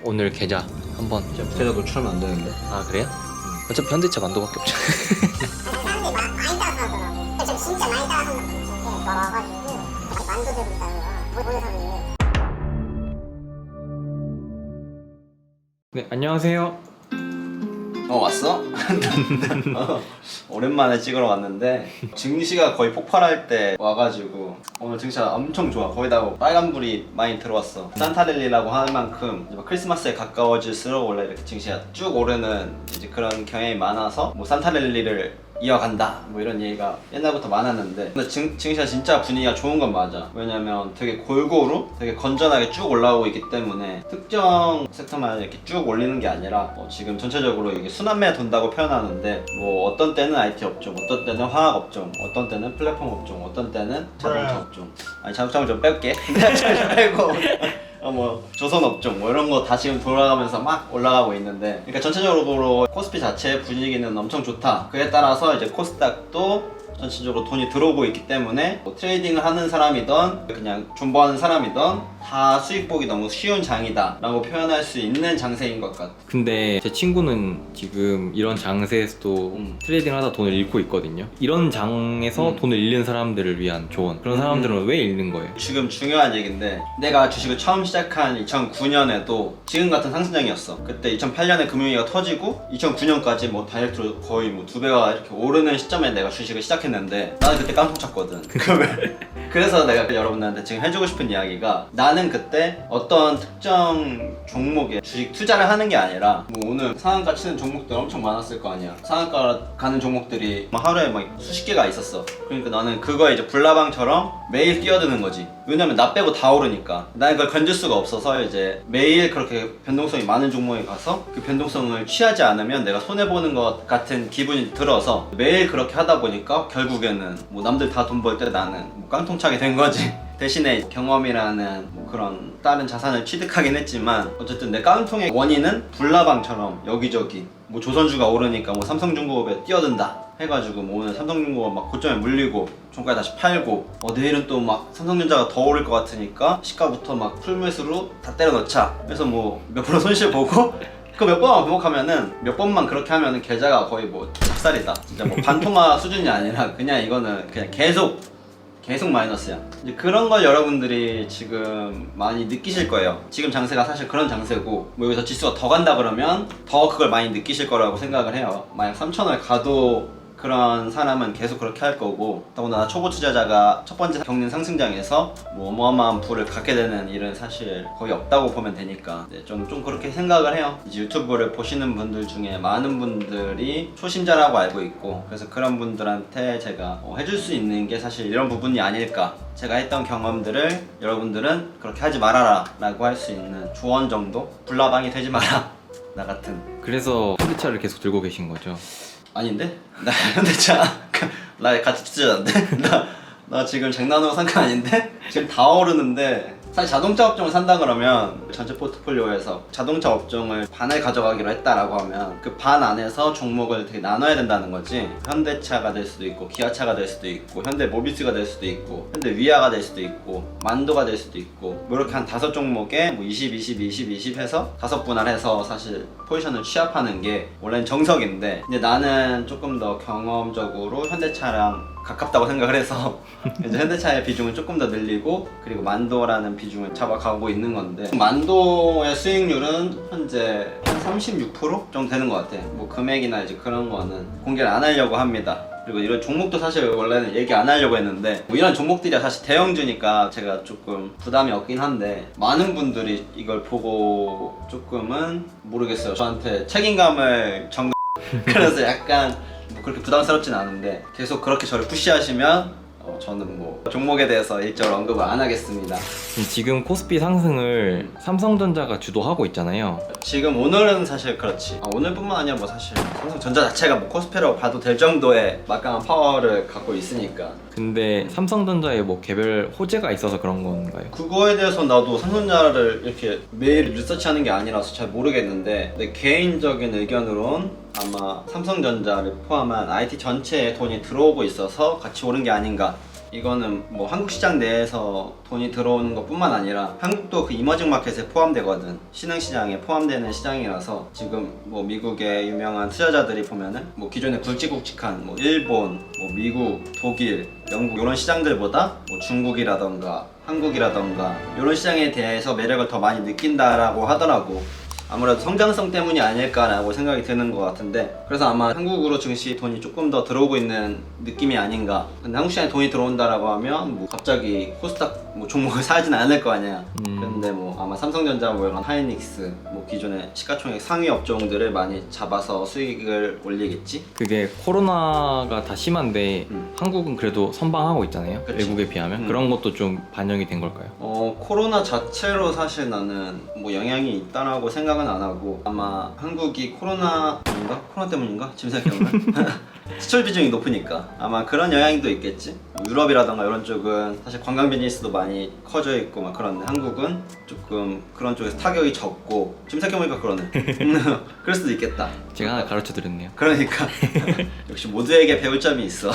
오늘 계좌 한번. 계좌 노출하면 안 되는데. 아 그래요? 어차피 현대차 만도밖에 없죠. 사람들이 많이 따라서 하더라고. 저 진짜 많이 따라서 와가지고 만두 들고 있다고 모여서. 네, 안녕하세요. 왔어? 오랜만에 찍으러 왔는데 증시가 거의 폭발할 때 와가지고 오늘 증시가 엄청 좋아. 거기다가 빨간불이 많이 들어왔어. 산타랠리라고 하는 만큼 이제 막 크리스마스에 가까워질수록 원래 이렇게 증시가 쭉 오르는 이제 그런 경향이 많아서 뭐 산타랠리를 이어간다 뭐 이런 얘기가 옛날부터 많았는데, 근데 증시가 진짜 분위기가 좋은 건 맞아. 왜냐면 되게 골고루 되게 건전하게 쭉 올라오고 있기 때문에 특정 섹터만 이렇게 쭉 올리는 게 아니라 지금 전체적으로 이게 순환매 돈다고 표현하는데, 뭐 어떤 때는 IT 업종, 어떤 때는 화학 업종, 어떤 때는 플랫폼 업종, 어떤 때는 자동차 업종. 아니 자동차를 좀 뺄게. 빼고 뭐 조선 업종 뭐 이런 거 다 지금 돌아가면서 막 올라가고 있는데, 그러니까 전체적으로 코스피 자체의 분위기는 엄청 좋다. 그에 따라서 이제 코스닥도 전체적으로 돈이 들어오고 있기 때문에 뭐 트레이딩을 하는 사람이든 그냥 존버하는 사람이든 다 수익 보기 너무 쉬운 장이다 라고 표현할 수 있는 장세인 것 같아. 근데 제 친구는 지금 이런 장세에서도 트레이딩 하다 돈을 잃고 있거든요. 이런 장에서 돈을 잃는 사람들을 위한 조언. 그런 사람들은 왜 잃는 거예요? 지금 중요한 얘기인데, 내가 주식을 처음 시작한 2009년에도 지금 같은 상승장이었어. 그때 2008년에 금융위기가 터지고 2009년까지 뭐 다이렉트로 거의 뭐 2배가 이렇게 오르는 시점에 내가 주식을 시작했는데 나는 그때 깡통 쳤거든. 그래서 내가 여러분들한테 지금 해주고 싶은 이야기가, 나는 그때 어떤 특정 종목에 주식 투자를 하는 게 아니라 뭐 오늘 상한가 치는 종목들 엄청 많았을 거 아니야. 상한가 가는 종목들이 하루에 막 수십 개가 있었어. 그러니까 나는 그거에 이제 불나방처럼 매일 뛰어드는 거지. 왜냐면 나 빼고 다 오르니까. 나는 그걸 건질 수가 없어서 이제 매일 그렇게 변동성이 많은 종목에 가서 그 변동성을 취하지 않으면 내가 손해보는 것 같은 기분이 들어서 매일 그렇게 하다 보니까 결국에는 뭐 남들 다 돈 벌 때 나는 뭐 깡통차게 된 거지. 대신에 경험이라는 뭐 그런 다른 자산을 취득하긴 했지만, 어쨌든 내 깡통의 원인은 불나방처럼 여기저기 뭐 조선주가 오르니까 뭐 삼성중공업에 뛰어든다 해가지고 뭐 오늘 삼성중공업 막 고점에 물리고 종가에 다시 팔고, 내일은 또 막 삼성전자가 더 오를 것 같으니까 시가부터 막 풀매수로 다 때려 넣자. 그래서 뭐 몇 프로 손실 보고 그 몇 번만 반복하면은, 몇 번만 그렇게 하면은 계좌가 거의 뭐 작살이다. 진짜 뭐 반토막 수준이 아니라 그냥 이거는 그냥 계속 마이너스야. 이제 그런 걸 여러분들이 지금 많이 느끼실 거예요. 지금 장세가 사실 그런 장세고, 뭐 여기서 지수가 더 간다 그러면 더 그걸 많이 느끼실 거라고 생각을 해요. 만약 3,000을 가도 그런 사람은 계속 그렇게 할 거고, 더군다나 초보 투자자가 첫 번째 겪는 상승장에서 뭐 어마어마한 부를 갖게 되는 일은 사실 거의 없다고 보면 되니까, 네, 좀 그렇게 생각을 해요. 이제 유튜브를 보시는 분들 중에 많은 분들이 초심자라고 알고 있고, 그래서 그런 분들한테 제가 해줄 수 있는 게 사실 이런 부분이 아닐까. 제가 했던 경험들을 여러분들은 그렇게 하지 말아라 라고 할 수 있는 조언 정도? 불나방이 되지 마라 나 같은. 그래서 현대차를 계속 들고 계신 거죠? 아닌데? 나 현대차 나 같이 투자자인데? 나 지금 장난으로 산 거 아닌데? 지금 다 오르는데, 사실 자동차 업종을 산다 그러면 전체 포트폴리오에서 자동차 업종을 반을 가져가기로 했다라고 하면 그 반 안에서 종목을 되게 나눠야 된다는 거지. 현대차가 될 수도 있고, 기아차가 될 수도 있고, 현대모비스가 될 수도 있고, 현대위아가 될 수도 있고, 만도가 될 수도 있고, 뭐 이렇게 한 5종목에 뭐 20, 20, 20, 20 해서 5분할해서 사실 포지션을 취합하는 게 원래는 정석인데, 근데 나는 조금 더 경험적으로 현대차랑 가깝다고 생각을 해서 이제 현대차의 비중을 조금 더 늘리고, 그리고 만도라는 비중을 잡아가고 있는 건데, 만도의 수익률은 현재 한 36% 정도 되는 것 같아. 뭐 금액이나 이제 그런 거는 공개를 안 하려고 합니다. 그리고 이런 종목도 사실 원래는 얘기 안 하려고 했는데, 뭐 이런 종목들이 사실 대형주니까 제가 조금 부담이 없긴 한데, 많은 분들이 이걸 보고 조금은 모르겠어요, 저한테 책임감을 그래서 약간 뭐 그렇게 부담스럽진 않은데, 계속 그렇게 저를 푸시하시면 저는 뭐 종목에 대해서 일절 언급을 안 하겠습니다. 지금 코스피 상승을 삼성전자가 주도하고 있잖아요. 지금 오늘은 사실 그렇지. 오늘뿐만 아니라 뭐 사실 삼성전자 자체가 뭐 코스피라고 봐도 될 정도의 막강한 파워를 갖고 있으니까. 근데 삼성전자에 뭐 개별 호재가 있어서 그런 건가요? 그거에 대해서 나도 삼성전자를 이렇게 매일 리서치하는 게 아니라서 잘 모르겠는데, 내 개인적인 의견으론 아마 삼성전자를 포함한 IT 전체에 돈이 들어오고 있어서 같이 오른 게 아닌가 이거는 뭐 한국 시장 내에서 돈이 들어오는 것뿐만 아니라 한국도 그 이머징 마켓에 포함되거든. 신흥 시장에 포함되는 시장이라서 지금 뭐 미국의 유명한 투자자들이 보면은 뭐 기존에 굵직굵직한 뭐 일본, 뭐 미국, 독일, 영국 이런 시장들보다 뭐 중국이라던가 한국이라던가 이런 시장에 대해서 매력을 더 많이 느낀다라고 하더라고. 아무래도 성장성 때문이 아닐까라고 생각이 드는 것 같은데, 그래서 아마 한국으로 증시 돈이 조금 더 들어오고 있는 느낌이 아닌가. 근데 한국 시장에 돈이 들어온다라고 하면 뭐 갑자기 코스닥 뭐 종목을 사진 않을 거 아니야. 근데 뭐 아마 삼성전자 뭐 이런 하이닉스 뭐 기존의 시가총액 상위 업종들을 많이 잡아서 수익을 올리겠지. 그게 코로나가 다 심한데 한국은 그래도 선방하고 있잖아요. 그치. 외국에 비하면. 그런 것도 좀 반영이 된 걸까요? 코로나 자체로 사실 나는 뭐 영향이 있다라고 생각은 안 하고, 아마 한국이 코로나 때문인가? 지금 생각해보면 수출 비중이 높으니까 아마 그런 영향도 있겠지. 유럽이라던가 이런 쪽은 사실 관광 비즈니스도 많이 커져 있고 막 그런데 한국은 조금 그런 쪽에서 타격이 적고, 지금 생각해보니까 그러네. 그럴 수도 있겠다. 제가 하나 가르쳐 드렸네요. 그러니까 역시 모두에게 배울 점이 있어.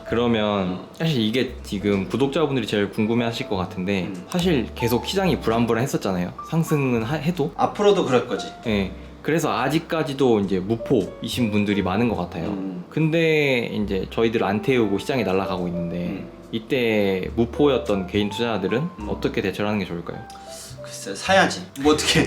그러면 사실 이게 지금 구독자분들이 제일 궁금해 하실 것 같은데 사실 계속 시장이 불안불안했었잖아요. 상승은 해도. 앞으로도 그럴 거지. 예. 그래서 아직까지도 이제 무포이신 분들이 많은 것 같아요. 근데 이제 저희들 안 태우고 시장에 날아가고 있는데 이때 무포였던 개인 투자자들은 어떻게 대처를 하는 게 좋을까요? 글쎄, 사야지. 뭐 어떻게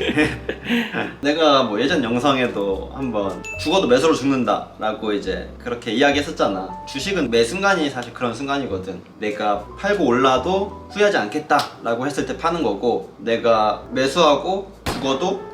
내가 뭐 예전 영상에도 한번 죽어도 매수로 죽는다 라고 이제 그렇게 이야기했었잖아. 주식은 매 순간이 사실 그런 순간이거든. 내가 팔고 올라도 후회하지 않겠다 라고 했을 때 파는 거고, 내가 매수하고 죽어도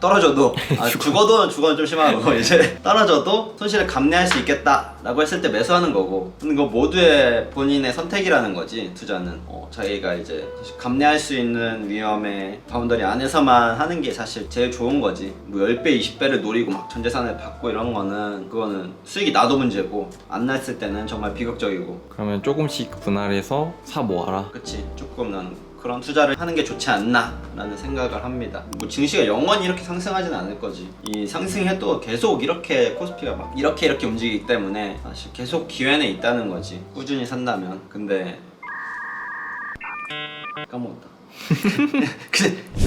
떨어져도 죽어도 좀 심하고 이제 떨어져도 손실을 감내할 수 있겠다 라고 했을 때 매수하는 거고, 이거 모두의 본인의 선택이라는 거지. 투자는 자기가 이제 감내할 수 있는 위험의 바운더리 안에서만 하는 게 사실 제일 좋은 거지. 뭐 10배 20배를 노리고 막 전 재산을 받고 이런 거는 그거는 수익이 나도 문제고 안 났을 때는 정말 비극적이고. 그러면 조금씩 분할해서 사 모아라. 그치, 조금 난 그런 투자를 하는 게 좋지 않나 라는 생각을 합니다. 뭐 증시가 영원히 이렇게 상승하진 않을 거지. 이 상승해도 계속 이렇게 코스피가 막 이렇게 움직이기 때문에 사실 계속 기회는 있다는 거지, 꾸준히 산다면. 근데 까먹었다.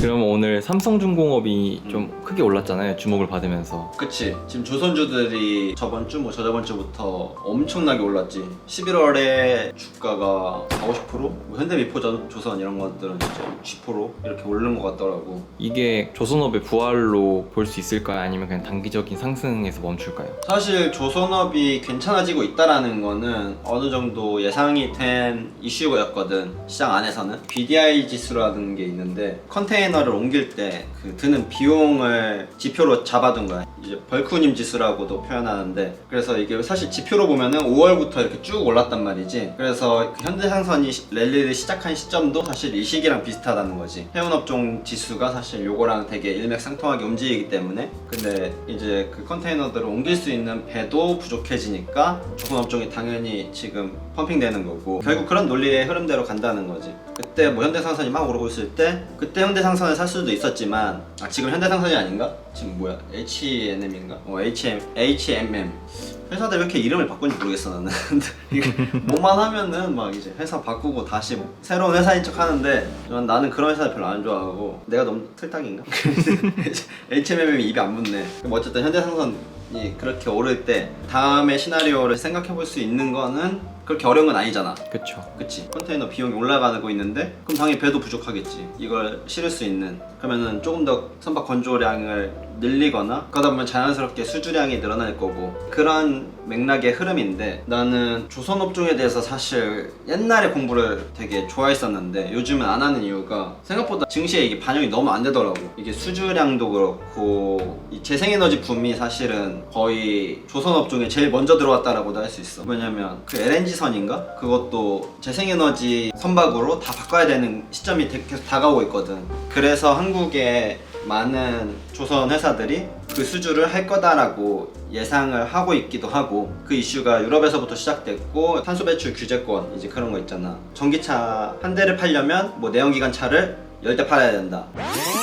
그럼 오늘 삼성중공업이 좀 크게 올랐잖아요. 주목을 받으면서. 그치, 지금 조선주들이 저번 주 뭐 저저번 주부터 엄청나게 올랐지. 11월에 주가가 40, 50%? 뭐 현대미포조선 이런 것들은 진짜 60% 이렇게 오르는 것 같더라고. 이게 조선업의 부활로 볼 수 있을까요? 아니면 그냥 단기적인 상승에서 멈출까요? 사실 조선업이 괜찮아지고 있다라는 거는 어느 정도 예상이 된 이슈였거든, 시장 안에서는. BDI 지수라는 게 있는데 컨테이너를 옮길 때 그 드는 비용을 지표로 잡아둔 거야. 이제 벌크님 지수라고도 표현하는데, 그래서 이게 사실 지표로 보면은 5월부터 이렇게 쭉 올랐단 말이지. 그래서 그 현대상선이 랠리를 시작한 시점도 사실 이 시기랑 비슷하다는 거지. 해운업종 지수가 사실 요거랑 되게 일맥상통하게 움직이기 때문에. 근데 이제 그 컨테이너들을 옮길 수 있는 배도 부족해지니까 조선업종이 당연히 지금 펌핑되는 거고, 결국 그런 논리의 흐름대로 간다는 거지. 그때 뭐 현대상선이 막 오르고 있을 때 그때 현대상선을 살 수도 있었지만, 지금 현대상선이 아닌가? 지금 뭐야? H&M인가? HMM. 회사들 왜 이렇게 이름을 바꾼지 모르겠어 나는. 근데 이게 뭐만 하면은 막 이제 회사 바꾸고 다시 새로운 회사인 척 하는데, 나는 그런 회사를 별로 안 좋아하고. 내가 너무 틀딱인가? HMM이 입에 안 붙네. 어쨌든 현대상선이 그렇게 오를 때 다음의 시나리오를 생각해 볼 수 있는 거는 그렇게 어려운 건 아니잖아. 그쵸. 그치, 컨테이너 비용이 올라가고 있는데 그럼 당연히 배도 부족하겠지, 이걸 실을 수 있는. 그러면은 조금 더 선박 건조량을 늘리거나 그러다 보면 자연스럽게 수주량이 늘어날 거고, 그런 맥락의 흐름인데, 나는 조선업종에 대해서 사실 옛날에 공부를 되게 좋아했었는데 요즘은 안 하는 이유가 생각보다 증시에 이게 반영이 너무 안 되더라고. 이게 수주량도 그렇고 이 재생에너지 붐이 사실은 거의 조선업종에 제일 먼저 들어왔다라고도 할 수 있어. 왜냐면 그 LNG선인가? 그것도 재생에너지 선박으로 다 바꿔야 되는 시점이 계속 다가오고 있거든. 그래서 한국의 많은 조선 회사들이 그 수주를 할 거다라고 예상을 하고 있기도 하고, 그 이슈가 유럽에서부터 시작됐고, 탄소 배출 규제권 이제 그런 거 있잖아. 전기차 한 대를 팔려면 뭐 내연기관 차를 10대 팔아야 된다.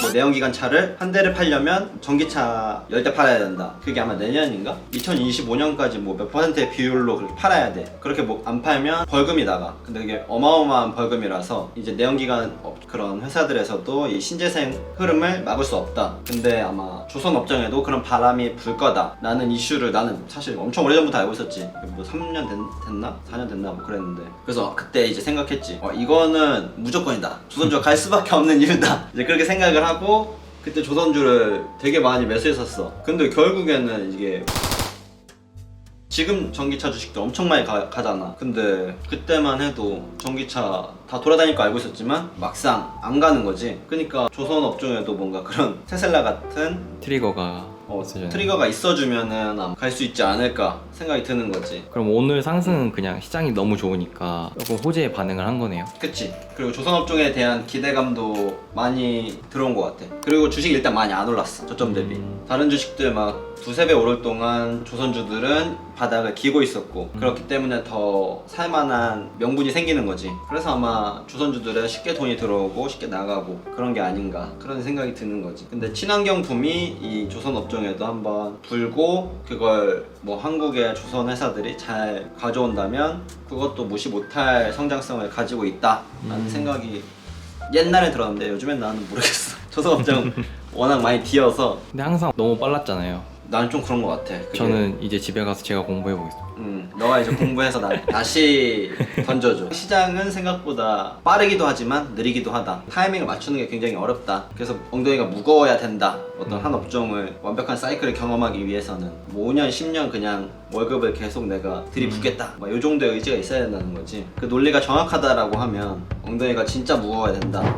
뭐 내연기관 차를 한 대를 팔려면 전기차 10대 팔아야 된다. 그게 아마 내년인가? 2025년까지 뭐 몇 퍼센트의 비율로 그렇게 팔아야 돼. 그렇게 뭐 안 팔면 벌금이 나가. 근데 그게 어마어마한 벌금이라서 이제 내연기관 그런 회사들에서도 이 신재생 흐름을 막을 수 없다. 근데 아마 조선 업종에도 그런 바람이 불 거다 라는 이슈를 나는 사실 엄청 오래전부터 알고 있었지. 뭐 3년 됐나? 4년 됐나? 뭐 그랬는데, 그래서 그때 이제 생각했지. 이거는 무조건이다. 조선주가 갈 수밖에 없는 이유다. 이제 그렇게 생각을 하고 그때 조선주를 되게 많이 매수했었어. 근데 결국에는 이게 지금 전기차 주식도 엄청 많이 가잖아. 근데 그때만 해도 전기차 다 돌아다닐 거 알고 있었지만 막상 안 가는 거지. 그러니까 조선 업종에도 뭔가 그런 테슬라 같은 트리거가 트리거가 있어주면은 갈 수 있지 않을까 생각이 드는 거지. 그럼 오늘 상승은 그냥 시장이 너무 좋으니까 조금 호재에 반응을 한 거네요. 그치. 그리고 조선업종에 대한 기대감도 많이 들어온 것 같아. 그리고 주식이 일단 많이 안 올랐어, 저점 대비. 다른 주식들 막 두세 배 오를 동안 조선주들은 바닥을 기고 있었고, 그렇기 때문에 더 살만한 명분이 생기는 거지. 그래서 아마 조선주들은 쉽게 돈이 들어오고 쉽게 나가고 그런 게 아닌가 그런 생각이 드는 거지. 근데 친환경 붐이 이 조선업종에도 한번 불고, 그걸 뭐 한국의 조선 회사들이 잘 가져온다면 그것도 무시 못할 성장성을 가지고 있다라는 생각이 옛날에 들었는데 요즘엔 나는 모르겠어. 조선업종 워낙 많이 뒤어서. 근데 항상 너무 빨랐잖아요. 나는 좀 그런 것 같아. 그게. 저는 이제 집에 가서 제가 공부해 보겠습니다. 너가 이제 공부해서 다시 던져줘. 시장은 생각보다 빠르기도 하지만 느리기도 하다. 타이밍을 맞추는 게 굉장히 어렵다. 그래서 엉덩이가 무거워야 된다. 어떤 한 업종을 완벽한 사이클을 경험하기 위해서는 뭐 5년, 10년 그냥 월급을 계속 내가 들이붓겠다. 이 정도의 의지가 있어야 된다는 거지. 그 논리가 정확하다라고 하면 엉덩이가 진짜 무거워야 된다.